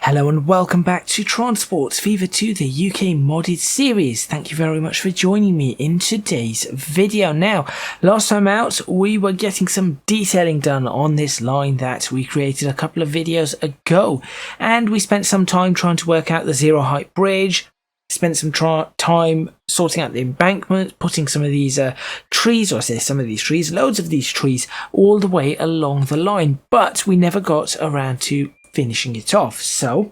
Hello and welcome back to Transports Fever 2, the UK modded series. Thank you very much for joining me in today's video. Now, last time out, we were getting some detailing done on this line that we created a couple of videos ago. And we spent some time trying to work out the zero height bridge, spent some time sorting out the embankment, putting some of these trees, or I say some of these trees, loads of these trees, all the way along the line. But we never got around to finishing it off. So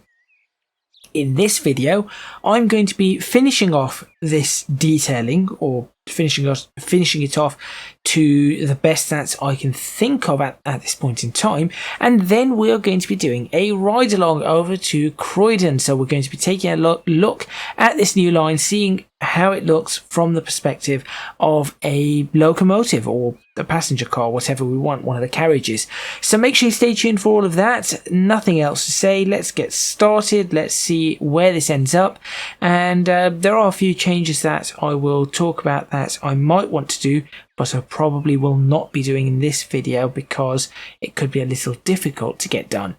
in this video I'm going to be finishing off this detailing, or finishing it off to the best that I can think of at this point in time, and then we're going to be doing a ride along over to Croydon. So we're going to be taking a look at this new line, seeing how it looks from the perspective of a locomotive or a passenger car, whatever we want, one of the carriages. So make sure you stay tuned for all of that. Nothing else to say. Let's get started. Let's see where this ends up. And there are a few changes that I will talk about that I might want to do, but I probably will not be doing in this video because it could be a little difficult to get done.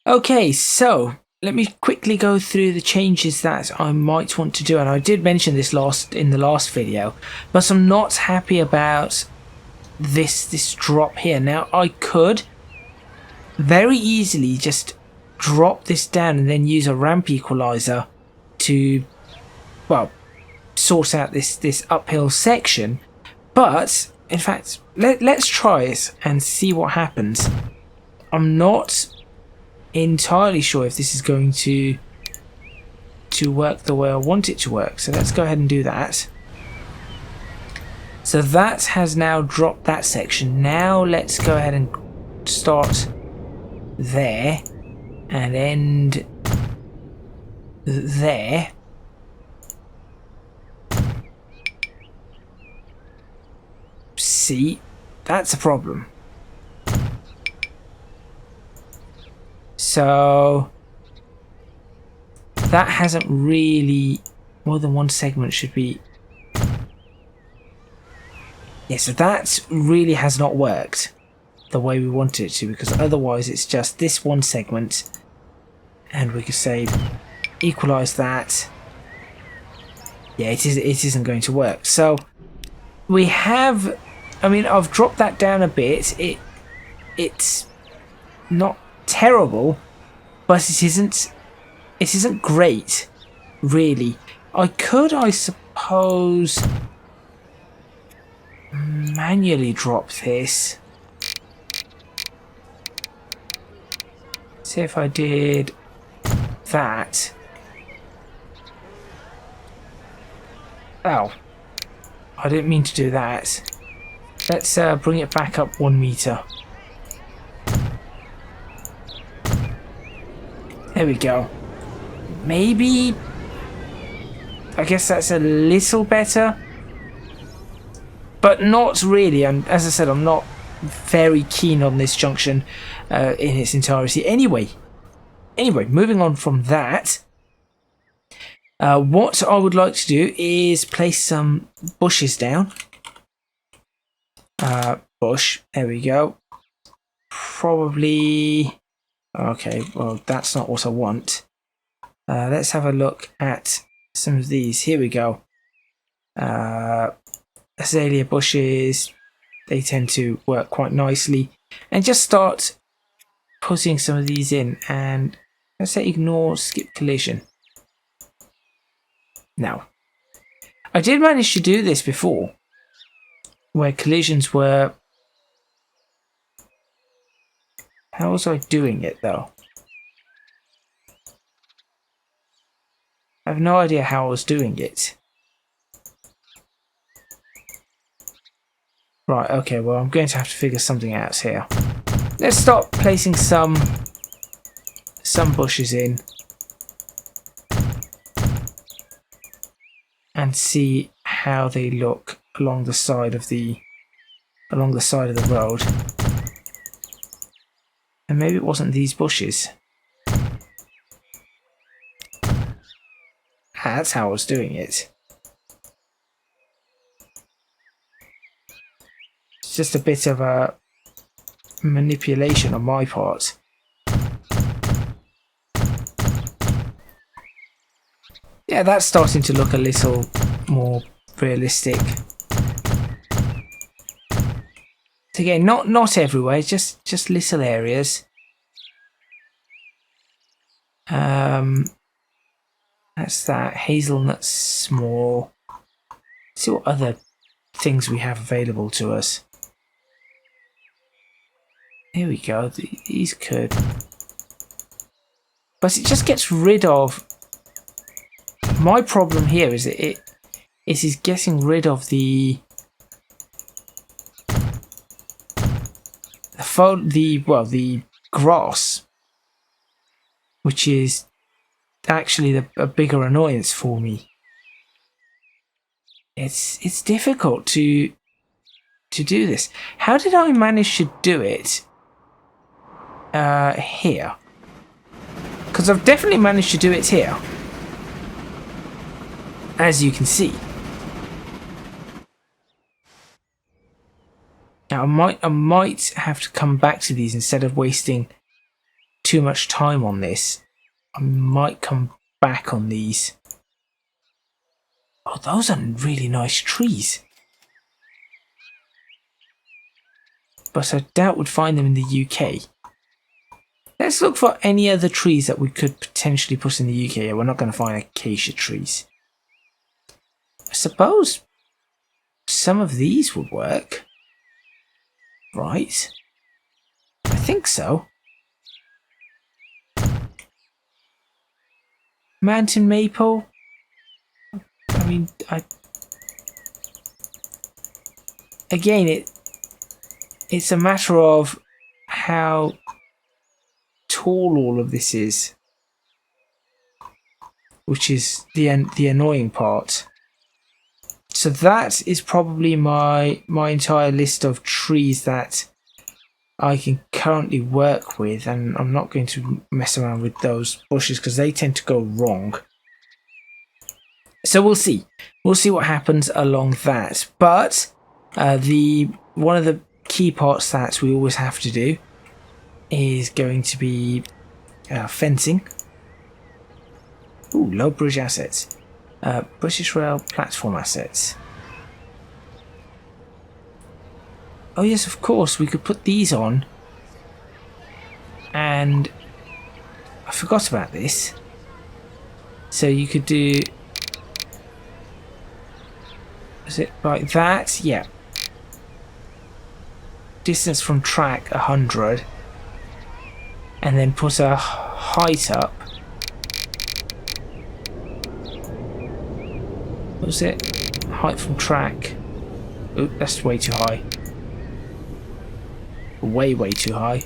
Okay, so let me quickly go through the changes that I might want to do, and I did mention this in the last video, but I'm not happy about this drop here. Now I could very easily just drop this down and then use a ramp equalizer to, well, sort out this uphill section, but in fact let's try it and see what happens. I'm not entirely sure if this is going to work the way I want it to work, so let's go ahead and do that. So that has now dropped that section. Now let's go ahead and start there and end there. See, that's a problem. So that hasn't really, more than one segment should be, yeah, so that really has not worked the way we wanted it to, because otherwise it's just this one segment, and we could say equalize that. Yeah, it isn't going to work. So we have, I mean, I've dropped that down a bit. It's not terrible, but it isn't great, really. I could, I suppose, manually drop this. See if I did that. Oh, I didn't mean to do that. Let's bring it back up 1 meter. There we go. Maybe, I guess that's a little better, but not really. And as I said, I'm not very keen on this junction in its entirety. Anyway, moving on from that, what I would like to do is place some bushes down. Bush, there we go. Probably, okay, well, that's not what I want. Let's have a look at some of these. Here we go. Azalea Bushes, they tend to work quite nicely. And just start putting some of these in, and let's say ignore skip collision. Now, I did manage to do this before, where collisions were... How was I doing it though? I have no idea how I was doing it. Right, okay, well, I'm going to have to figure something out here. Let's start placing some bushes in and see how they look along the side of the road. And maybe it wasn't these bushes. That's how I was doing it. It's just a bit of a manipulation on my part. Yeah, that's starting to look a little more realistic. Again, not everywhere, just little areas. That's that. Hazelnut small. Let's see what other things we have available to us. Here we go. These could. But it just gets rid of. My problem here is that it is getting rid of the grass, which is actually a bigger annoyance for me. It's difficult to do this. How did I manage to do it here? Because I've definitely managed to do it here, as you can see. Now I might have to come back to these instead of wasting too much time on this. I might come back on these. Oh, those are really nice trees. But I doubt we'd find them in the UK. Let's look for any other trees that we could potentially put in the UK. We're not going to find acacia trees. I suppose some of these would work. Right. I think so. Mountain maple. I mean, again, it's a matter of how tall all of this is, which is the annoying part. So that is probably my entire list of trees that I can currently work with, and I'm not going to mess around with those bushes because they tend to go wrong. So we'll see what happens along that. But one of the key parts that we always have to do is going to be fencing. Ooh, low bridge assets. British Rail platform assets. Oh yes, of course, we could put these on. And I forgot about this. So you could do... Is it like that? Yeah. Distance from track 100. And then put a height up. What was it? Height from track. Oop, that's way too high. Way too high.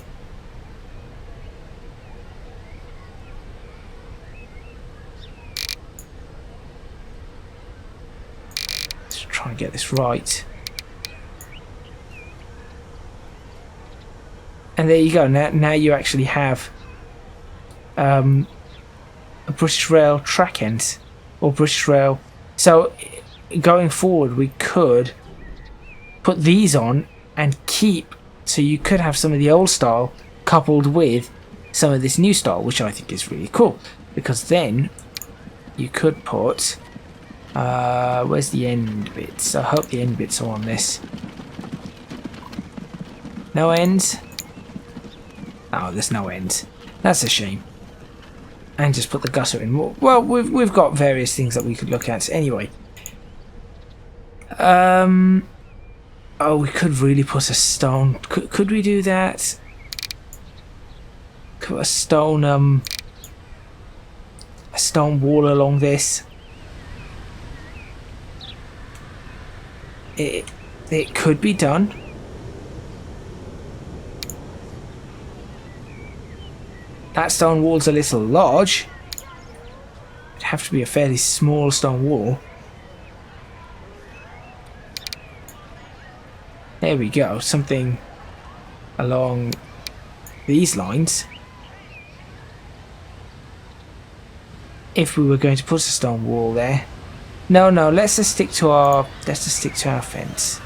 Let's try and get this right. And there you go. Now you actually have a British Rail track end, or British Rail. So going forward, we could put these on and keep. So you could have some of the old style coupled with some of this new style, which I think is really cool. Because then you could put... where's the end bits? I hope the end bits are on this. No ends? Oh, there's no ends. That's a shame. And just put the gutter in. Well, we've got various things that we could look at. Anyway. Oh, we could really put a stone. Could we do that? Put a stone wall along this. It could be done. That stone wall's a little large. It'd have to be a fairly small stone wall. There we go, something along these lines. if we were going to put a stone wall there. No, let's just stick to our fence.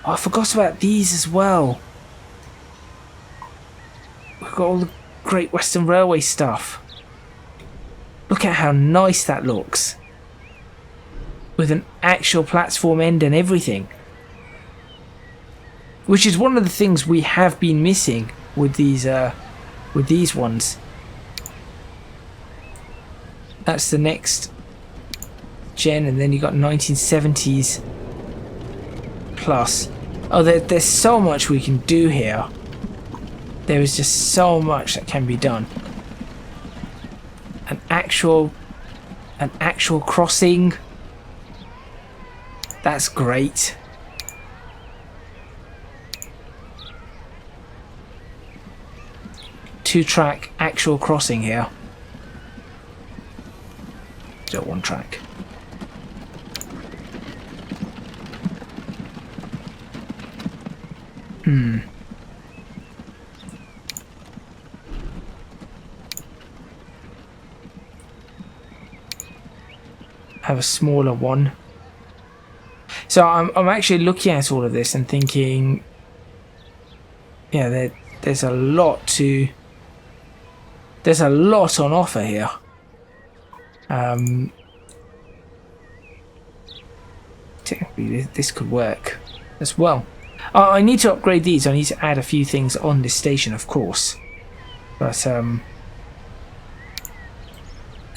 Oh, I forgot about these as well. We've got all the Great Western Railway stuff. Look at how nice that looks. With an actual platform end and everything. Which is one of the things we have been missing with these ones. That's the next gen, and then you got 1970s plus. Oh, there's so much we can do here. There is just so much that can be done. An actual crossing. That's great. Two-track actual crossing here. So one track. Have a smaller one. So I'm actually looking at all of this and thinking, yeah, there's a lot on offer here. Technically, this could work as well. I need to upgrade these. I need to add a few things on this station, of course. But look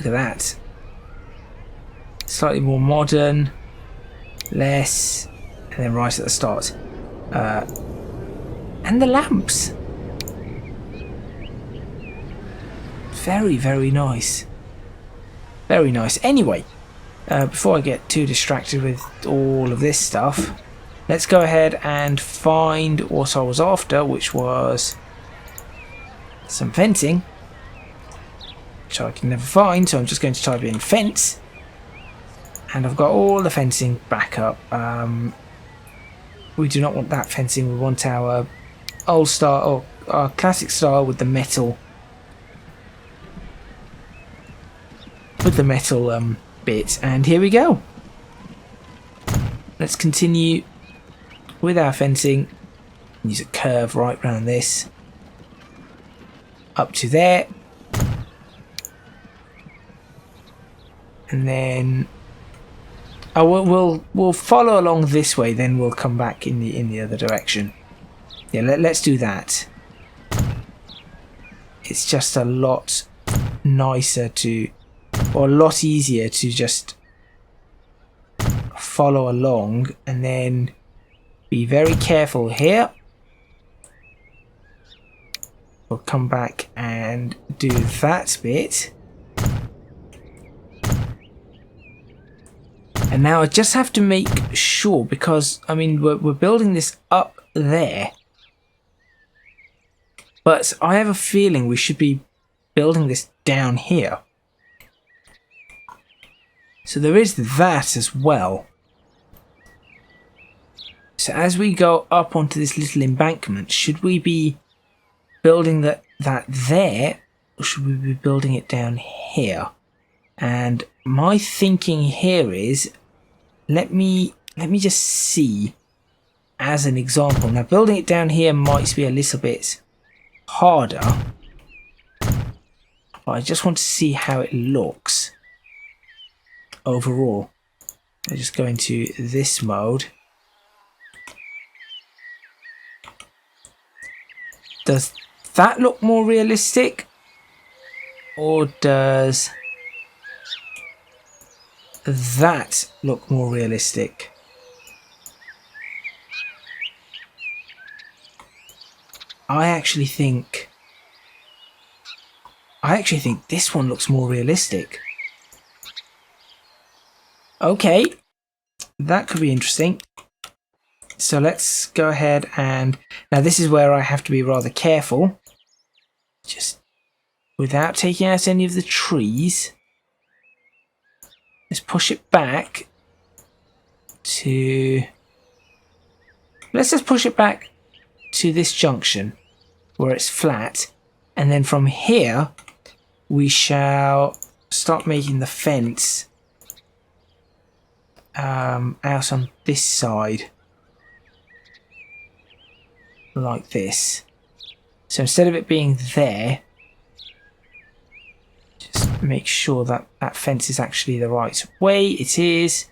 at that. Slightly more modern, less, and then right at the start. And the lamps. Very, very nice. Very nice. Anyway, before I get too distracted with all of this stuff, let's go ahead and find what I was after, which was some fencing, which I can never find, so I'm just going to type in fence, and I've got all the fencing back up. We do not want that fencing. We want our old style, or our classic style with the metal, bit. And here we go. Let's continue with our fencing. Use a curve right round this, up to there, and then we'll follow along this way. Then we'll come back in the other direction. Yeah, let's do that. It's just a lot nicer or a lot easier to just follow along, and then be very careful here. We'll come back and do that bit. And now I just have to make sure, because I mean we're building this up there, but I have a feeling we should be building this down here. So there is that as well. So as we go up onto this little embankment, should we be building that there, or should we be building it down here? And my thinking here is, let me just see as an example. Now building it down here might be a little bit harder, but I just want to see how it looks overall. I just go into this mode. Does that look more realistic, or does that look more realistic? I actually think this one looks more realistic. Okay, that could be interesting. So let's go ahead and... Now this is where I have to be rather careful. Just without taking out any of the trees. Let's push it back to... Let's just push it back to this junction where it's flat. And then from here we shall start making the fence out on this side like this. So instead of it being there, just make sure that that fence is actually the right way. It is.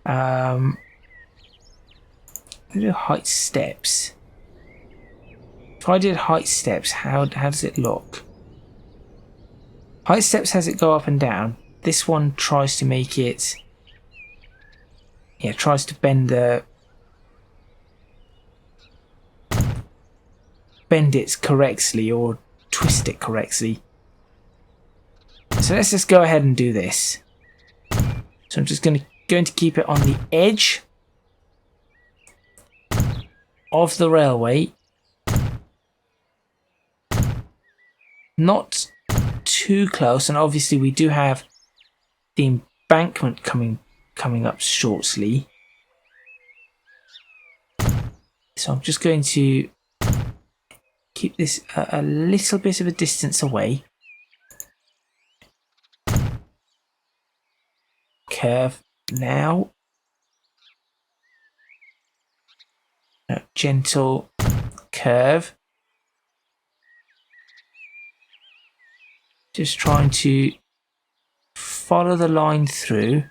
Do height steps. If I did height steps, how does it look? Height steps has it go up and down. This one tries to make it, yeah, tries to bend it correctly or twist it correctly. So let's just go ahead and do this. So I'm just going to keep it on the edge of the railway, not too close, and obviously we do have the embankment coming up shortly. So I'm just going to keep this a little bit of a distance away. Curve now. Gentle curve. Just trying to follow the line through.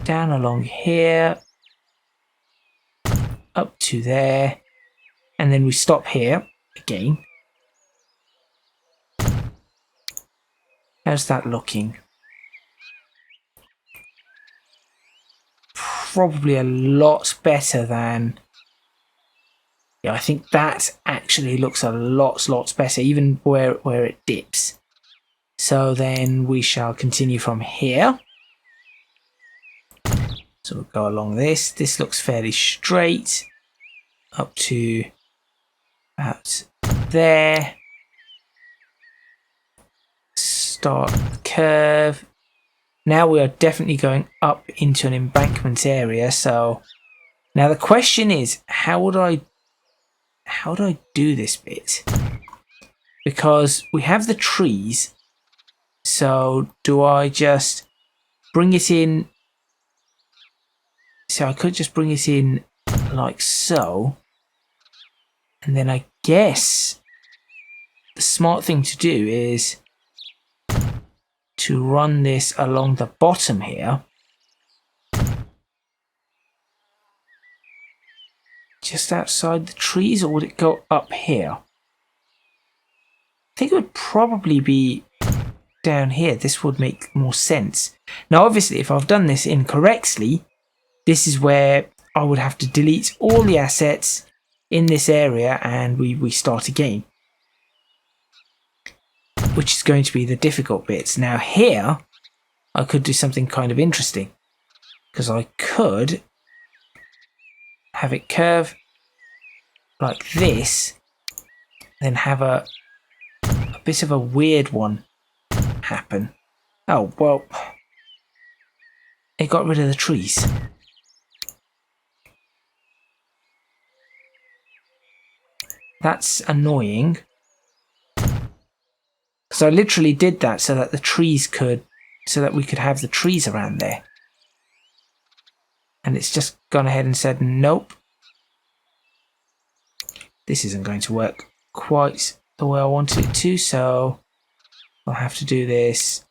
Down along here. Up to there. And then we stop here again. How's that looking? Probably a lot better than... Yeah, I think that actually looks a lot better, even where it dips. So then we shall continue from here. So we'll go along this. This looks fairly straight. Up to about there. Start the curve. Now we are definitely going up into an embankment area. So now the question is, how do I do this bit? Because we have the trees. So do I just bring it in? So I could just bring it in like so. And then I guess the smart thing to do is to run this along the bottom here. Just outside the trees, or would it go up here? I think it would probably be down here. This would make more sense. Now obviously if I've done this incorrectly, this is where I would have to delete all the assets in this area and we start again. Which is going to be the difficult bits. Now here, I could do something kind of interesting. Because I could have it curve like this, then have a bit of a weird one happen. Oh, well, it got rid of the trees. That's annoying. So I literally did that so that we could have the trees around there. And it's just gone ahead and said, nope. This isn't going to work quite the way I wanted it to, so I'll have to do this.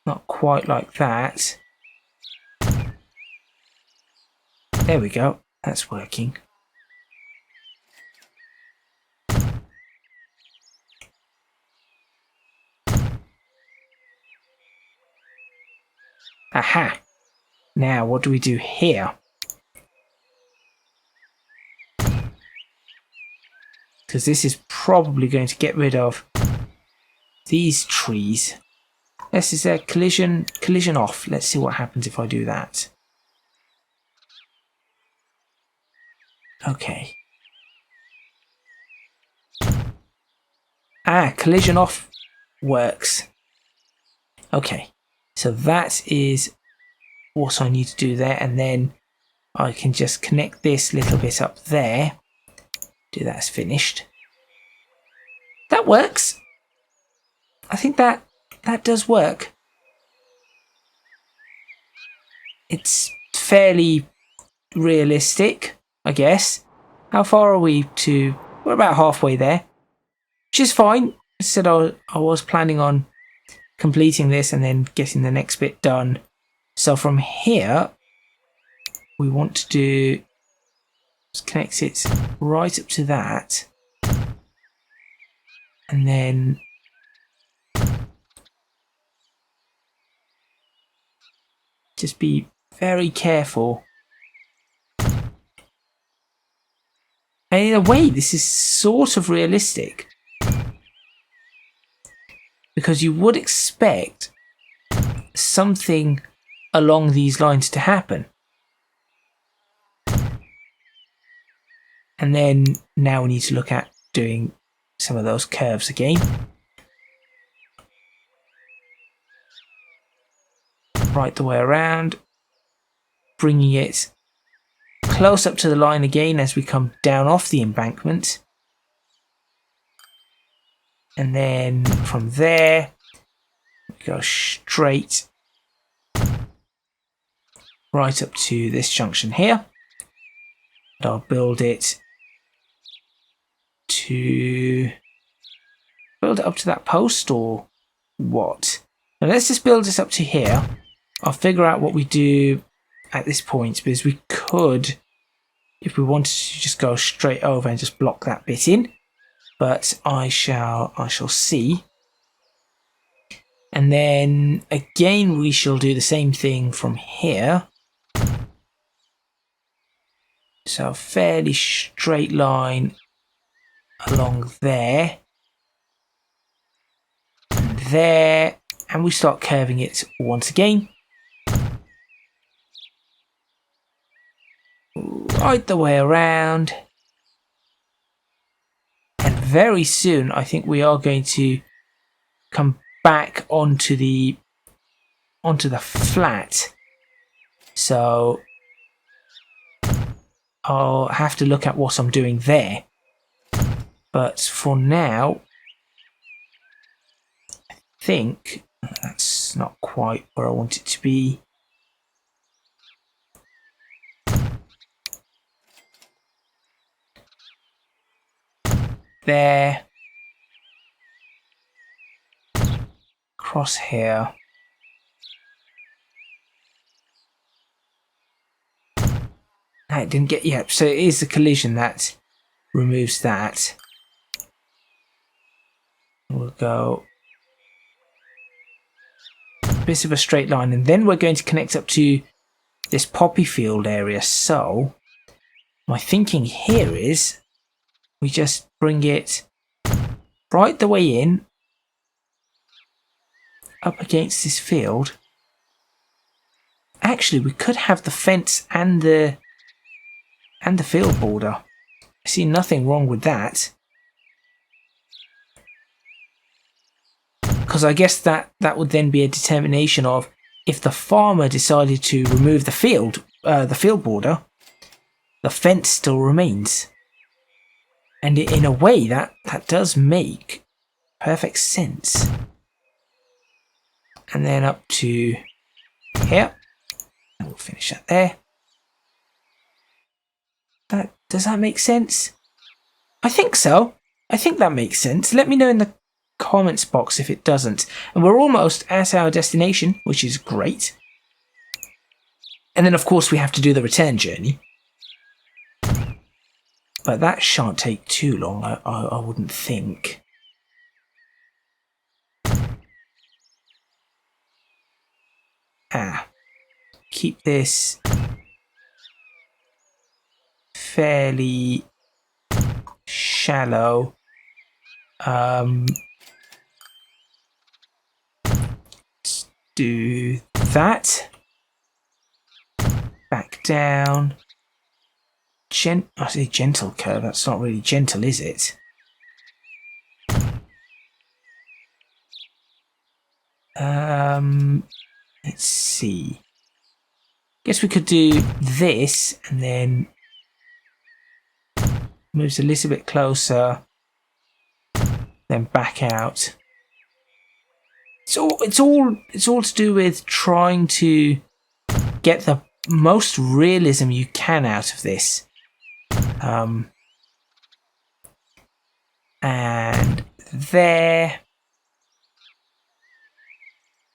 Not quite like that. There we go. That's working. Aha! Now, what do we do here? Because this is probably going to get rid of these trees. This is a collision off. Let's see what happens if I do that. Okay. Ah, collision off works. Okay. So that is what I need to do there, and then I can just connect this little bit up there. Do that as finished. That works. I think that does work. It's fairly realistic, I guess. How far are we to? We're about halfway there, which is fine. I said I was planning on completing this and then getting the next bit done. So from here, we want to do, just connect it right up to that, and then just be very careful. And in a way, this is sort of realistic, because you would expect something along these lines to happen. And then now we need to look at doing some of those curves again. Right the way around, bringing it close up to the line again as we come down off the embankment. And then from there, we go straight right up to this junction here. And I'll build it up to that post, or what? Now let's just build this up to here. I'll figure out what we do at this point, because we could, if we wanted to, just go straight over and just block that bit in. But I shall see. And then again we shall do the same thing from here. So fairly straight line along there. And there. And we start curving it once again. Right the way around. And very soon I think we are going to come back onto the flat. So I'll have to look at what I'm doing there. But for now, I think that's not quite where I want it to be. There. Cross here. It didn't get, yeah, so it is the collision that removes that. We'll go a bit of a straight line, and then we're going to connect up to this poppy field area. So my thinking here is we just bring it right the way in, up against this field. Actually, we could have the fence and the field border. I see nothing wrong with that. Because I guess that would then be a determination of, if the farmer decided to remove the field border, the fence still remains. And in a way, that does make perfect sense. And then up to here. And we'll finish that there. Does that make sense? I think so. I think that makes sense. Let me know in the comments box if it doesn't. And we're almost at our destination, which is great. And then of course we have to do the return journey. But that shan't take too long, I wouldn't think. Keep this fairly shallow. Let's do that. Back down. I say gentle curve, that's not really gentle, is it? Let's see. Guess we could do this and then moves a little bit closer, then back out. It's all to do with trying to get the most realism you can out of this. And there.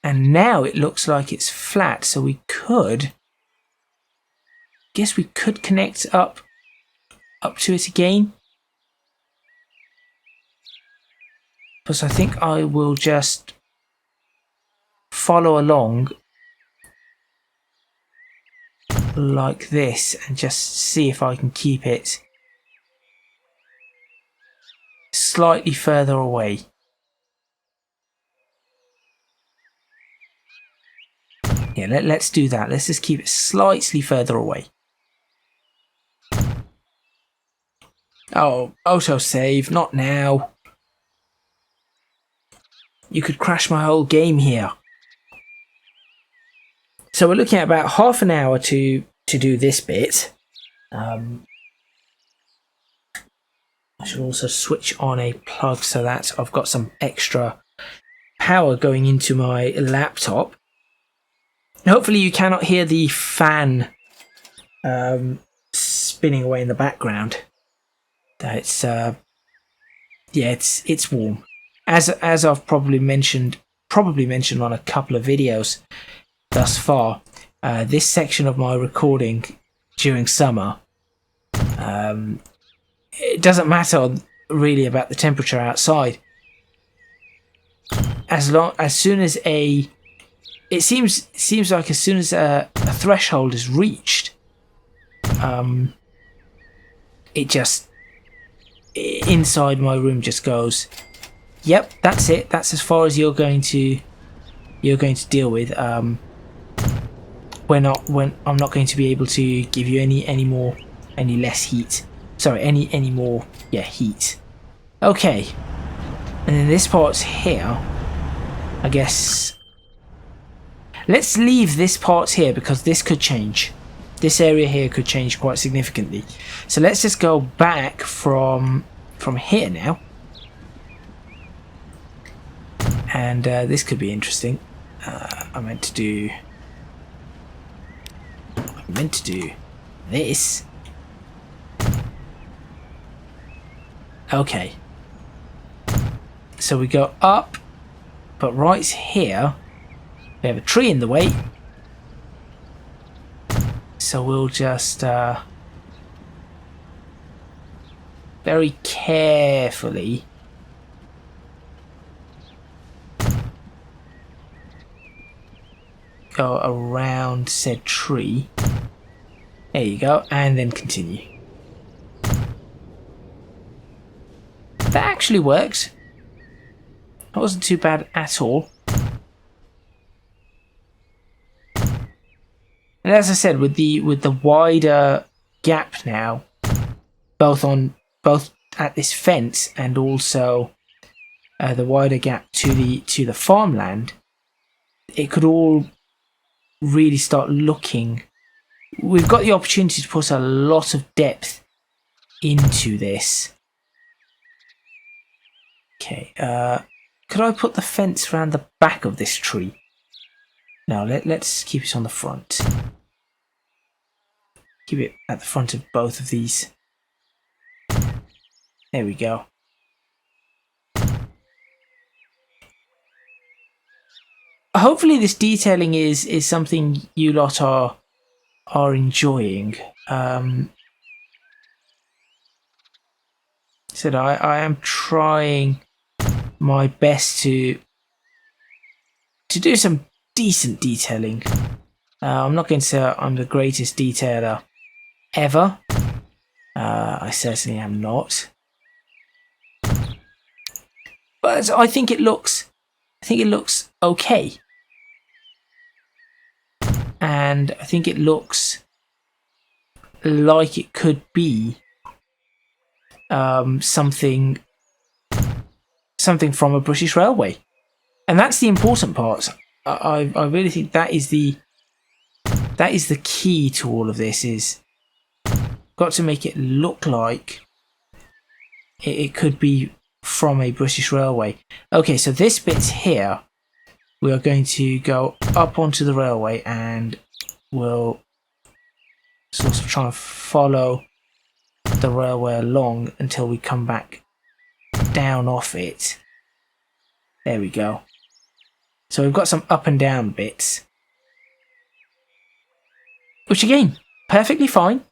And now it looks like it's flat, so we could... Guess we could connect up to it again. Plus I think I will just follow along like this and just see if I can keep it slightly further away. Yeah, let's do that. Let's just keep it slightly further away. Oh, autosave, not now. You could crash my whole game here. So we're looking at about half an hour to do this bit. I should also switch on a plug so that I've got some extra power going into my laptop. Hopefully you cannot hear the fan spinning away in the background. It's yeah, it's warm. As I've probably mentioned on a couple of videos thus far, this section of my recording during summer, it doesn't matter really about the temperature outside. As soon as a threshold is reached, it just inside my room just goes, yep, that's it. That's as far as you're going to deal with. When I'm not going to be able to give you any less heat. Sorry, any more heat. Okay, and then this part's here. I guess let's leave this part here because this could change. This area here could change quite significantly. So let's just go back from here now. And this could be interesting. I meant to do this. Okay. So we go up, but right here we have a tree in the way. So we'll just very carefully go around said tree. There you go, and then continue. That actually works. That wasn't too bad at all. And as I said, with the wider gap now, both at this fence and also the wider gap to the farmland, it could all really start looking. We've got the opportunity to put a lot of depth into this. Okay, could I put the fence around the back of this tree? No, let's keep it on the front. Keep it at the front of both of these. There we go. Hopefully this detailing is something you lot are enjoying. So I am trying my best to do some decent detailing. I'm not going to say I'm the greatest detailer ever. I certainly am not. But I think it looks okay. And I think it looks like it could be something from a British railway. And that's the important part. I really think that is the That is the key to all of this, is got to make it look like it could be from a British railway. Okay, so this bit's here. We are going to go up onto the railway and we'll sort of try and follow the railway along until we come back down off it. There we go. So we've got some up and down bits, which again, perfectly fine.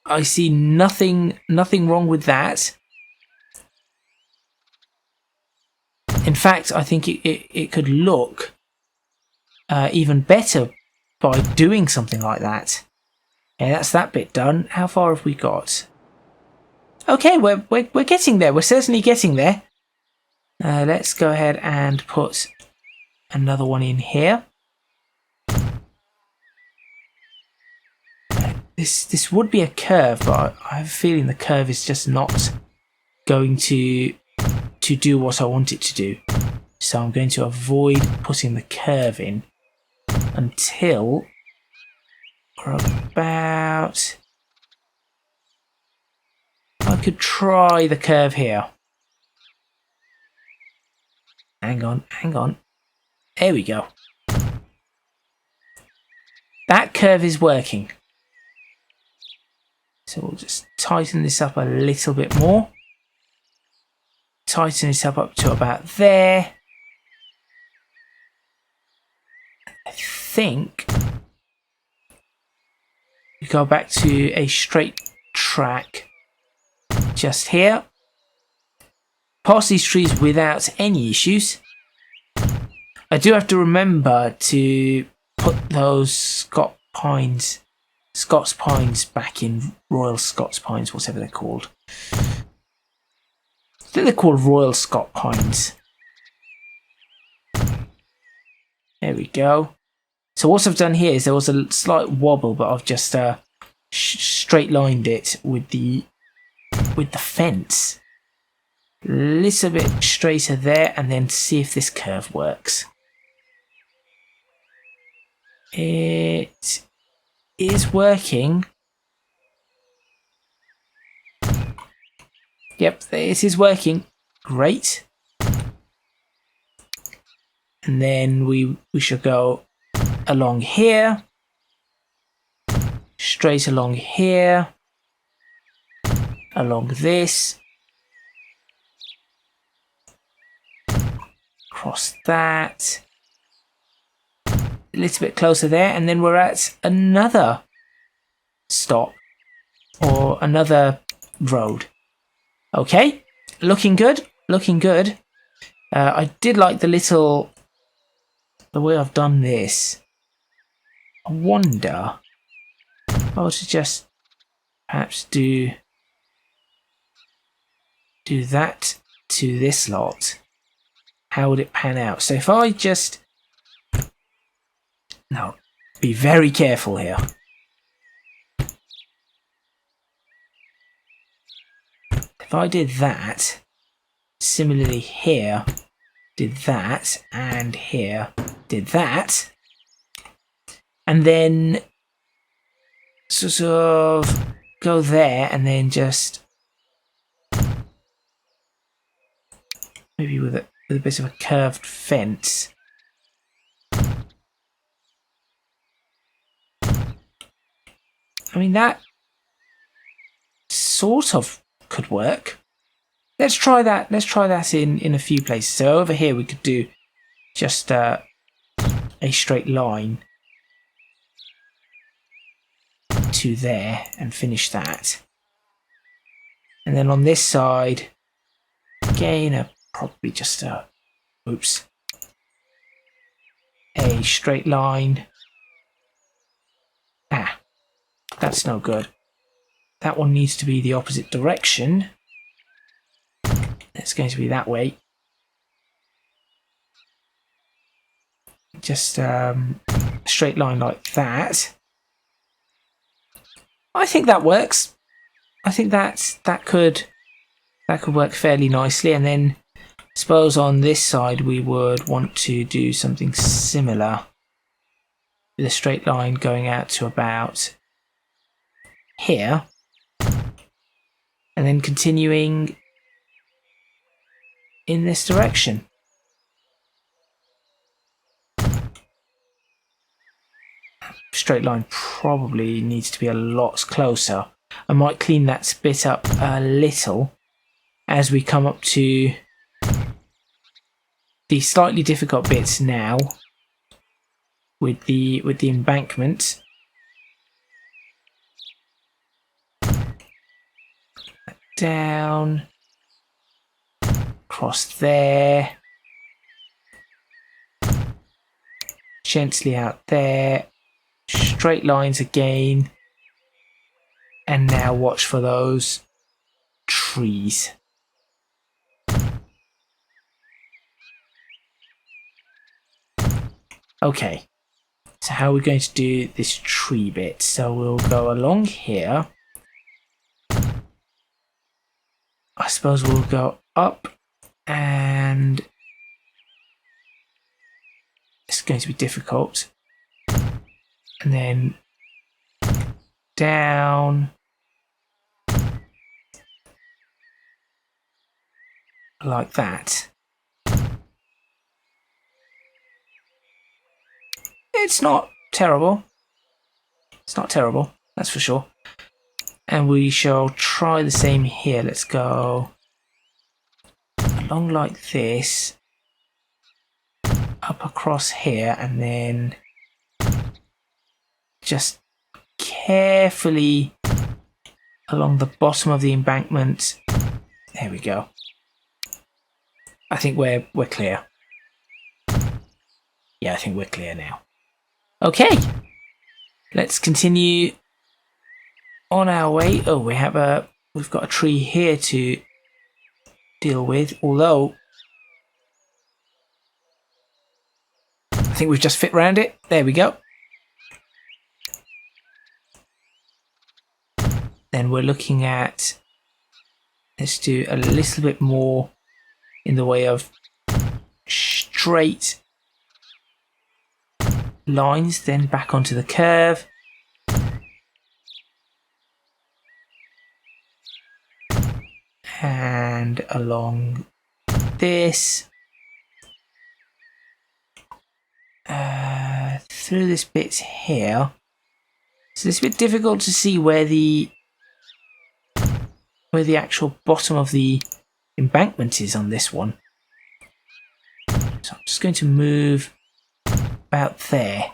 I see nothing wrong with that. In fact, I think it could look even better by doing something like that. Yeah, that's that bit done. How far have we got? Okay, we're getting there. We're certainly getting there. Let's go ahead and put another one in here. This would be a curve, but I have a feeling the curve is just not going to do what I want it to do. So I'm going to avoid putting the curve in until we're about... I could try the curve here. Hang on. There we go. That curve is working. So we'll just tighten this up a little bit more. Tighten it up to about there. I think we go back to a straight track just here. Past these trees without any issues. I do have to remember to put those Scots pines back in, Royal Scots pines, whatever they're called. I think they're called Royal Scot pines. There we go. So what I've done here is there was a slight wobble, but I've just straight lined it with the fence. A little bit straighter there, and then see if this curve works. It is working. Yep, it is working. Great. And then we should go along here. Straight along here. Along this. Across that. A little bit closer there, and then we're at another stop or another road. Okay, looking good, looking good. I did like the way I've done this. I wonder if I were to just perhaps do that to this lot. How would it pan out? So if I just... Now, be very careful here. If I did that, similarly here, did that, and here, did that, and then sort of go there, and then just maybe with a bit of a curved fence. I mean, that sort of could work. Let's try that. Let's try that in a few places. So over here we could do just a straight line to there and finish that. And then on this side, again, probably just a straight line. That's no good. That one needs to be the opposite direction. It's going to be that way. Just a straight line like that. I think that works. I think that could work fairly nicely. And then I suppose on this side we would want to do something similar. with a straight line going out to about here, and then continuing in this direction. Straight line probably needs to be a lot closer. I might clean that bit up a little as we come up to the slightly difficult bits now with the embankment. Down, across there, gently out there, straight lines again, and now watch for those trees. Okay, so how are we going to do this tree bit? So we'll go along here. I suppose we'll go up, and it's going to be difficult. And then down, like that. It's not terrible. It's not terrible, that's for sure. And we shall try the same here. Let's go along like this, up across here, and then just carefully along the bottom of the embankment. There we go. I think we're clear. Yeah, I think we're clear now. Okay, let's continue on our way. Oh, we've got a tree here to deal with, although I think we've just fit round it. There we go. Then we're looking at, let's do a little bit more in the way of straight lines, then back onto the curve. And along this, through this bit here. So it's a bit difficult to see where the actual bottom of the embankment is on this one. So I'm just going to move about there.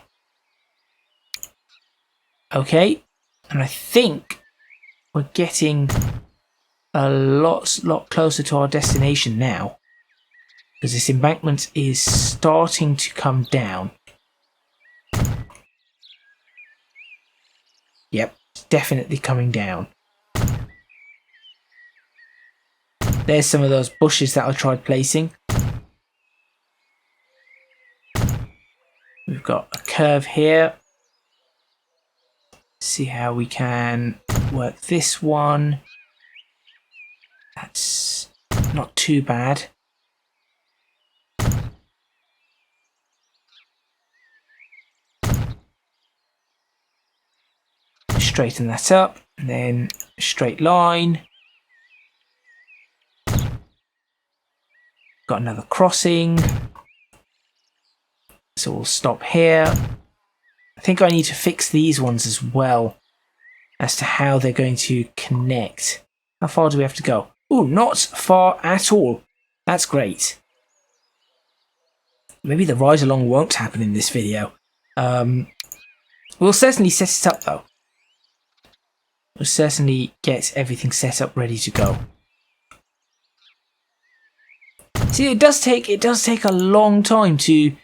Okay, and I think we're getting a lot closer to our destination now, because this embankment is starting to come down. Yep, it's definitely coming down. There's some of those bushes that I tried placing. We've got a curve here. See how we can work this one. That's not too bad. Straighten that up, and then a straight line. Got another crossing. So we'll stop here. I think I need to fix these ones as well, as to how they're going to connect. How far do we have to go? Oh, not far at all. That's great. Maybe the ride along won't happen in this video. We'll certainly set it up though. We'll certainly get everything set up ready to go. See, it does take a long time to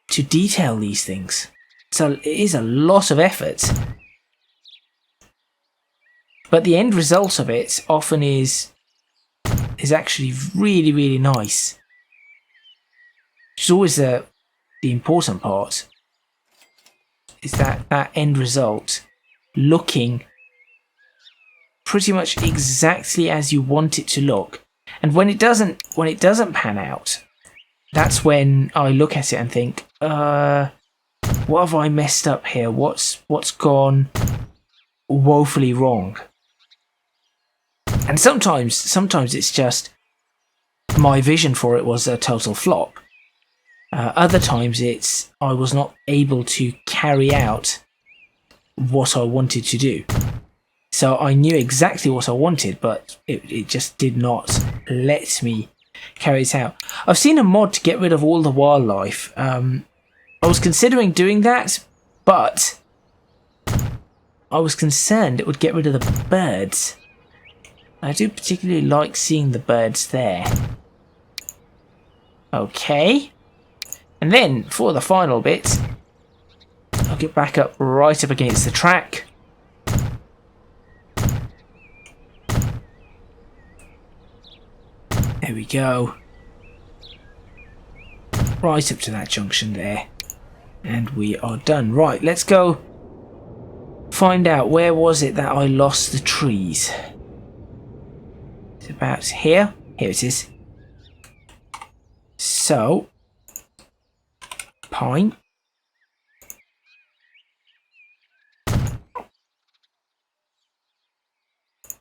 detail these things. So it is a lot of effort. But the end result of it often is actually really, really nice. Which is always the important part. Is that end result looking pretty much exactly as you want it to look. And when it doesn't pan out, that's when I look at it and think, What have I messed up here? What's gone woefully wrong? And sometimes it's just my vision for it was a total flop. Other times it's I was not able to carry out what I wanted to do. So I knew exactly what I wanted, but it just did not let me carry it out. I've seen a mod to get rid of all the wildlife. I was considering doing that, but I was concerned it would get rid of the birds. I do particularly like seeing the birds there. Okay. And then, for the final bit, I'll get back up right up against the track. There we go. Right up to that junction there. And we are done. Right, let's go find out where was it that I lost the trees. It's about here. Here it is. So, pine.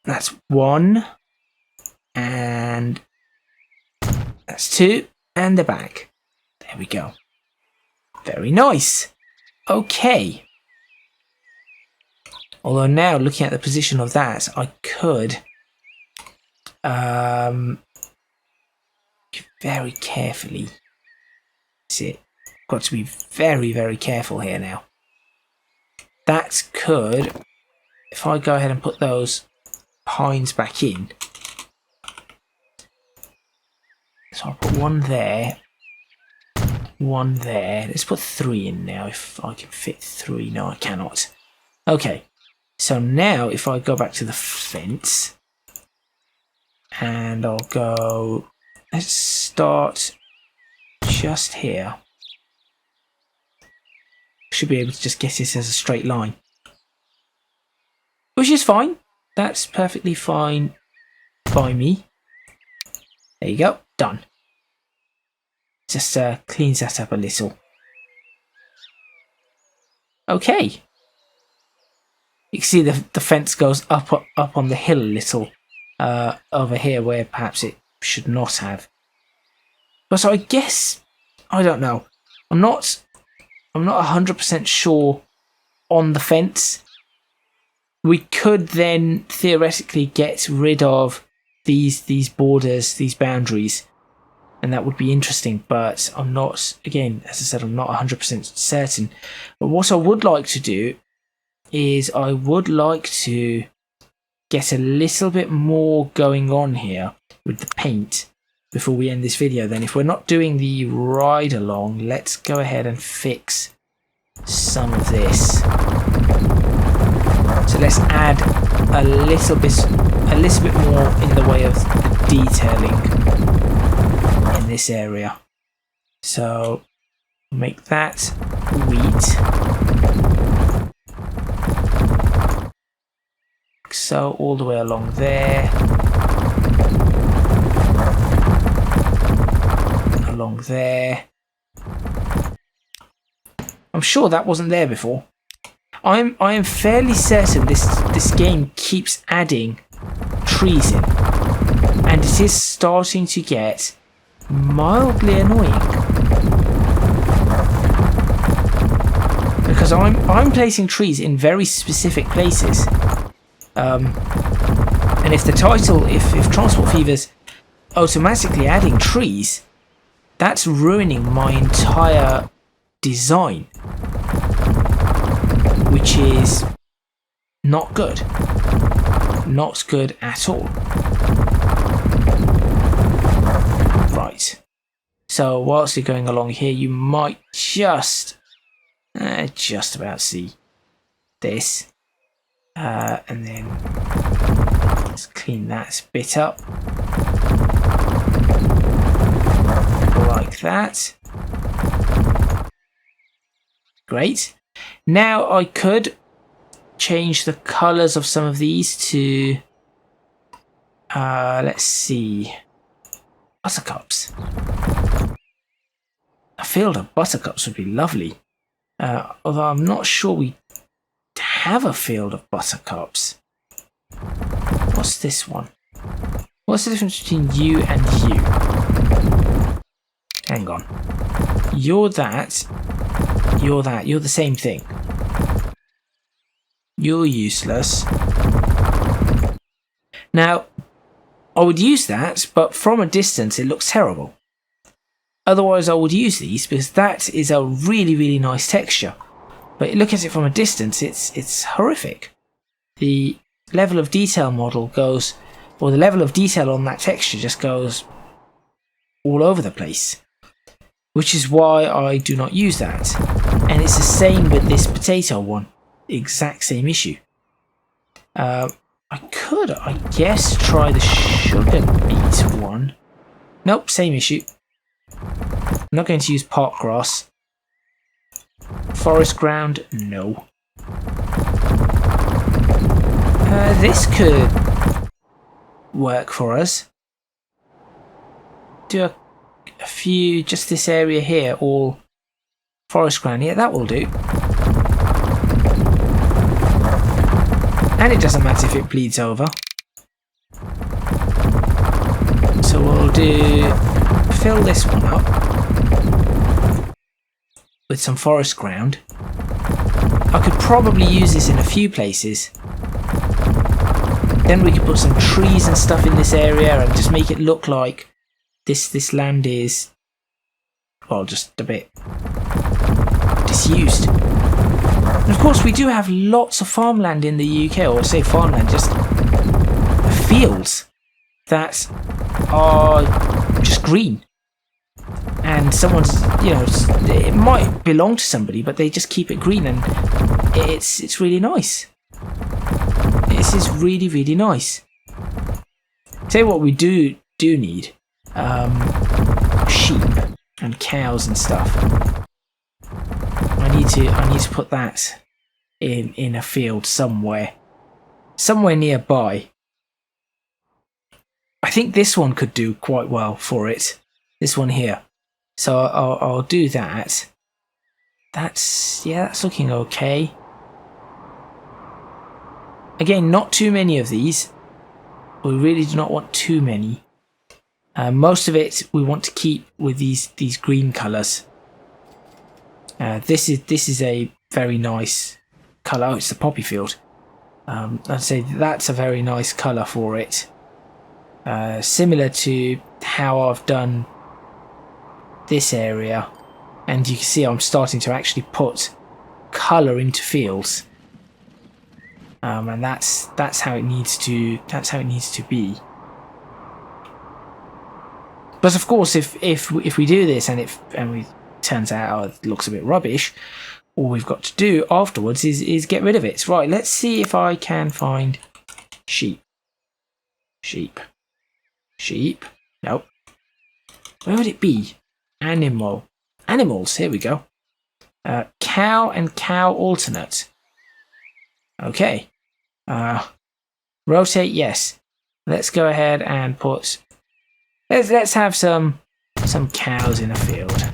That's 1. And that's 2. And the back. There we go. Very nice. Okay. Although now, looking at the position of that, I could very carefully. See it. Got to be very, very careful here now. That could, if I go ahead and put those pines back in. So I'll put 1 there. 1 there. Let's put 3 in now if I can fit 3. No, I cannot. Okay. So now if I go back to the fence and I'll go, let's start just here. Should be able to just get this as a straight line. Which is fine. That's perfectly fine by me. There you go. Done. Just cleans that up a little. Okay. You can see the fence goes up on the hill a little over here where perhaps it should not have. But so I guess, I don't know. I'm not 100% sure on the fence. We could then theoretically get rid of these borders, these boundaries, and that would be interesting, but I'm not, again, as I said, I'm not 100% certain. But what I would like to do is I would like to get a little bit more going on here with the paint before we end this video. Then if we're not doing the ride along, let's go ahead and fix some of this. So let's add a little bit more in the way of the detailing in this area. So make that wheat. So all the way along there. Along there. I'm sure that wasn't there before. I am fairly certain this game keeps adding trees in, and it is starting to get mildly annoying because I'm placing trees in very specific places, and if the title, if Transport Fever's automatically adding trees, that's ruining my entire design, which is not good. Not good at all. Right. So whilst you're going along here, you might just about see this. And then let's clean that bit up. Like that. Great. Now I could change the colours of some of these to, let's see, buttercups. A field of buttercups would be lovely. Although I'm not sure we have a field of buttercups. What's this one? What's the difference between you and you? Hang on. You're that. You're that. You're the same thing. You're useless. Now, I would use that, but from a distance it looks terrible. Otherwise I would use these because that is a really, really nice texture. But look at it from a distance, it's horrific. The level of detail model goes, or the level of detail on that texture just goes all over the place. Which is why I do not use that. And it's the same with this potato one. Exact same issue. I could, I guess, try the sugar beet one. Nope, same issue. I'm not going to use park grass. Forest ground, no. This could work for us. Do a few, just this area here, all forest ground. Yeah, that will do. And it doesn't matter if it bleeds over. So we'll fill this one up with some forest ground. I could probably use this in a few places. Then we could put some trees and stuff in this area and just make it look like this land is, well, just a bit disused. And of course we do have lots of farmland in the UK, or say farmland, just fields that are just green. And someone's, you know, it might belong to somebody, but they just keep it green, and it's really nice. This is really, really nice. Tell you what we do need, sheep and cows and stuff. I need to put that in a field somewhere nearby. I think this one could do quite well for it. This one here. So I'll do that. That's looking okay. Again, not too many of these. We really do not want too many. Most of it we want to keep with these green colours. This is a very nice colour. Oh, it's the poppy field. I'd say that's a very nice colour for it. Similar to how I've done this area, and you can see I'm starting to actually put colour into fields, and that's how it needs to be. But of course, if we do this and it turns out it looks a bit rubbish, all we've got to do afterwards is get rid of it. Right, let's see if I can find sheep. Nope. Where would it be? Animals. Here we go. Cow and cow alternate. Okay. Rotate. Yes. Let's go ahead and put. Let's have some cows in a field.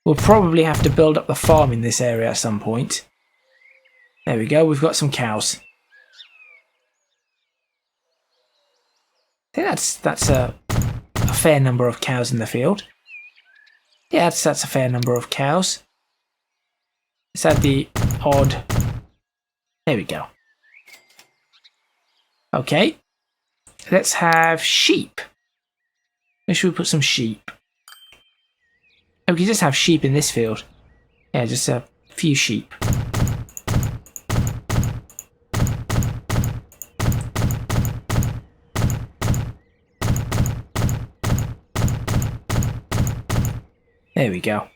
We'll probably have to build up the farm in this area at some point. There we go, we've got some cows. I think that's a fair number of cows in the field. Yeah, that's a fair number of cows. Let's add the odd. There we go. Okay. Let's have sheep. Where should we put some sheep? Oh, we can just have sheep in this field. Yeah, just a few sheep. There we go.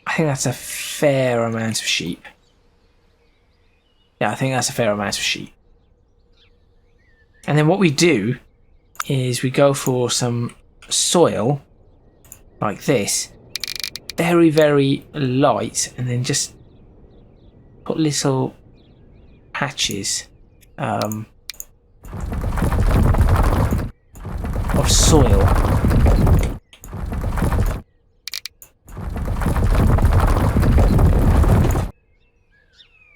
I think that's a fair amount of sheep. Yeah, I think that's a fair amount of sheep. And then what we do is we go for some soil like this, very, very light, and then just put little patches of soil.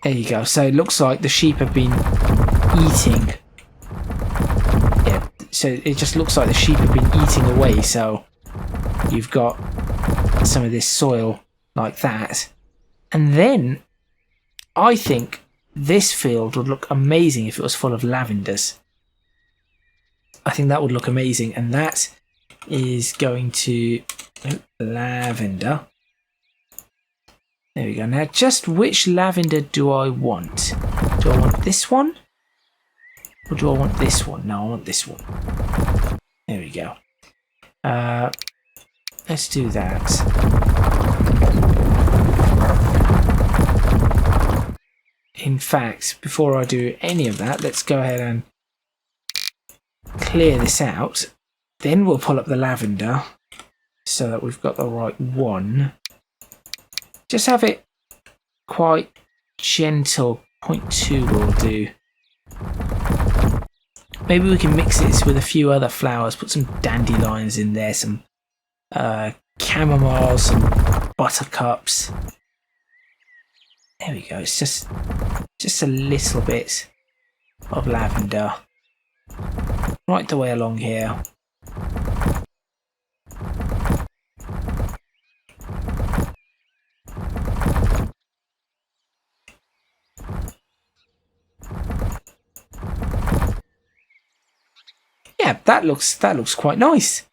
There you go. So it looks like the sheep have been eating. Yeah, so it just looks like the sheep have been eating away. So you've got some of this soil like that. And then I think this field would look amazing if it was full of lavenders. I think that would look amazing. And that is going to... lavender. There we go. Now, just which lavender do I want? Do I want this one? Or do I want this one? No, I want this one. There we go. Let's do that. In fact, before I do any of that, let's go ahead and clear this out. Then we'll pull up the lavender so that we've got the right one. Just have it quite gentle. 0.2 will do. Maybe we can mix this with a few other flowers. Put some dandelions in there, some chamomile, some buttercups. There we go. It's just a little bit of lavender right the way along here. Yeah, that looks quite nice.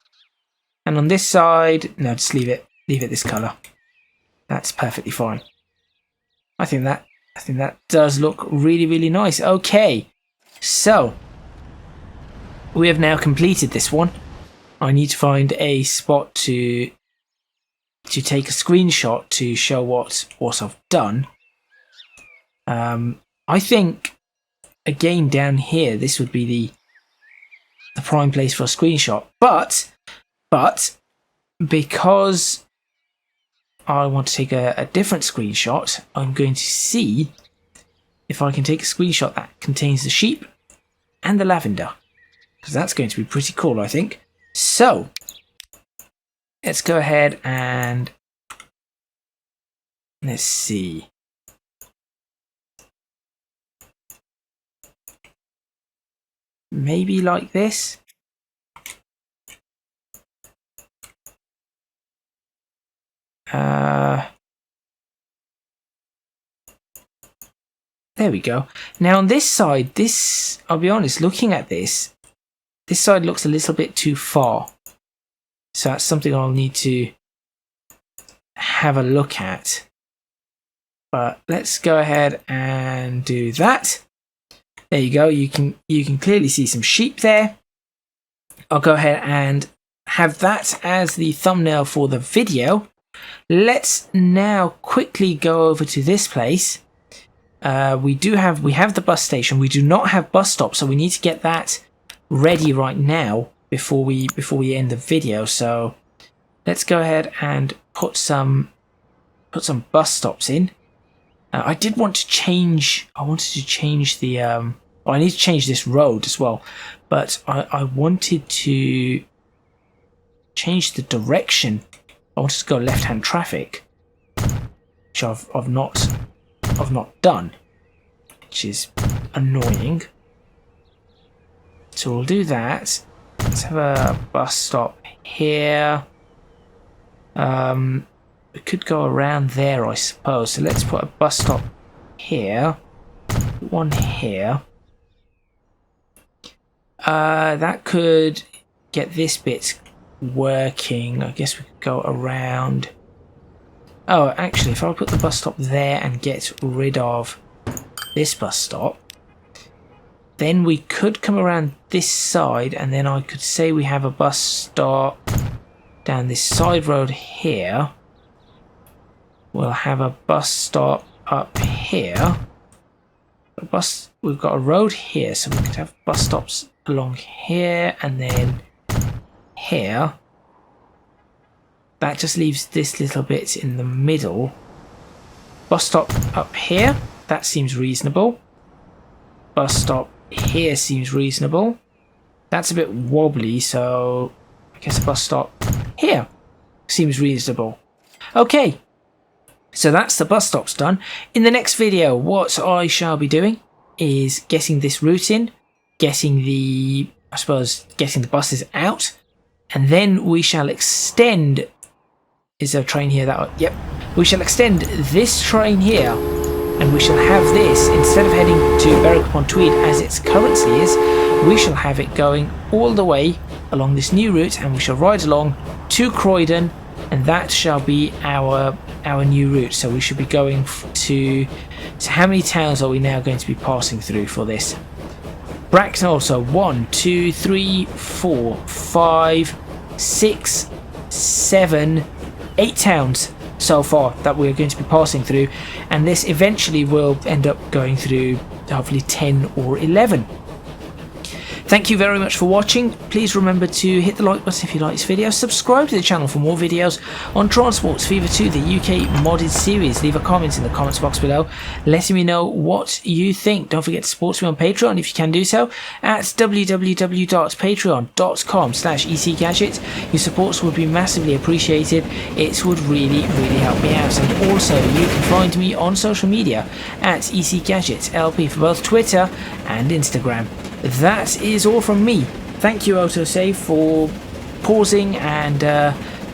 And on this side, no, just leave it this colour. That's perfectly fine. I think that does look really, really nice. Okay, so we have now completed this one. I need to find a spot to take a screenshot to show what I've done. I think again down here this would be the prime place for a screenshot, but because I want to take a different screenshot, I'm going to see if I can take a screenshot that contains the sheep and the lavender, because that's going to be pretty cool, I think. So let's go ahead and let's see. Maybe like this. There we go. Now on this side, I'll be honest, looking at this side looks a little bit too far. So that's something I'll need to have a look at. But let's go ahead and do that. There you go. You can clearly see some sheep there. I'll go ahead and have that as the thumbnail for the video. Let's now quickly go over to this place. We have the bus station. We do not have bus stops, so we need to get that ready right now before we end the video. So let's go ahead and put some bus stops in. I did want to change. I wanted to change the. I need to change this road as well, but I wanted to change the direction. I wanted to go left-hand traffic, which I've not done, which is annoying. So we'll do that. Let's have a bus stop here. We could go around there, I suppose. So let's put a bus stop here, one here. That could get this bit working. I guess we could go around. Oh, actually, if I put the bus stop there and get rid of this bus stop, then we could come around this side, and then I could say we have a bus stop down this side road here. We'll have a bus stop up here. We've got a road here, so we could have bus stops along here and then here. that just leaves this little bit in the middle. Bus stop up here, that seems reasonable. Bus stop here seems reasonable. That's a bit wobbly, so I guess a bus stop here seems reasonable. Okay, so that's the bus stops done. In the next video, what I shall be doing is getting this route in, getting the buses out, and then we shall extend. Is there a train here? Yep. We shall extend this train here, and we shall have this, instead of heading to Berwick-upon-Tweed as it currently is, we shall have it going all the way along this new route, and we shall ride along to Croydon, and that shall be our new route. So we should be going to how many towns are we now going to be passing through for this? Bracknell, so 1, 2, 3, 4, 5, 6, 7, 8 towns so far that we're going to be passing through, and this eventually will end up going through hopefully 10 or 11. Thank you very much for watching. Please remember to hit the like button if you like this video, subscribe to the channel for more videos on Transports Fever 2, the UK modded series. Leave a comment in the comments box below letting me know what you think. Don't forget to support me on Patreon if you can do so at www.patreon.com/ECGadget. Your supports would be massively appreciated. It would really help me out. And also you can find me on social media at ECGadget LP for both Twitter and Instagram. That is all from me. Thank you, autosave, for pausing and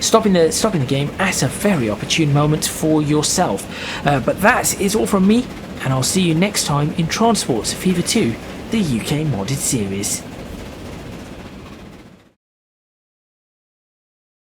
stopping the game at a very opportune moment for yourself. But that is all from me, and I'll see you next time in Transports Fever 2, the UK modded series.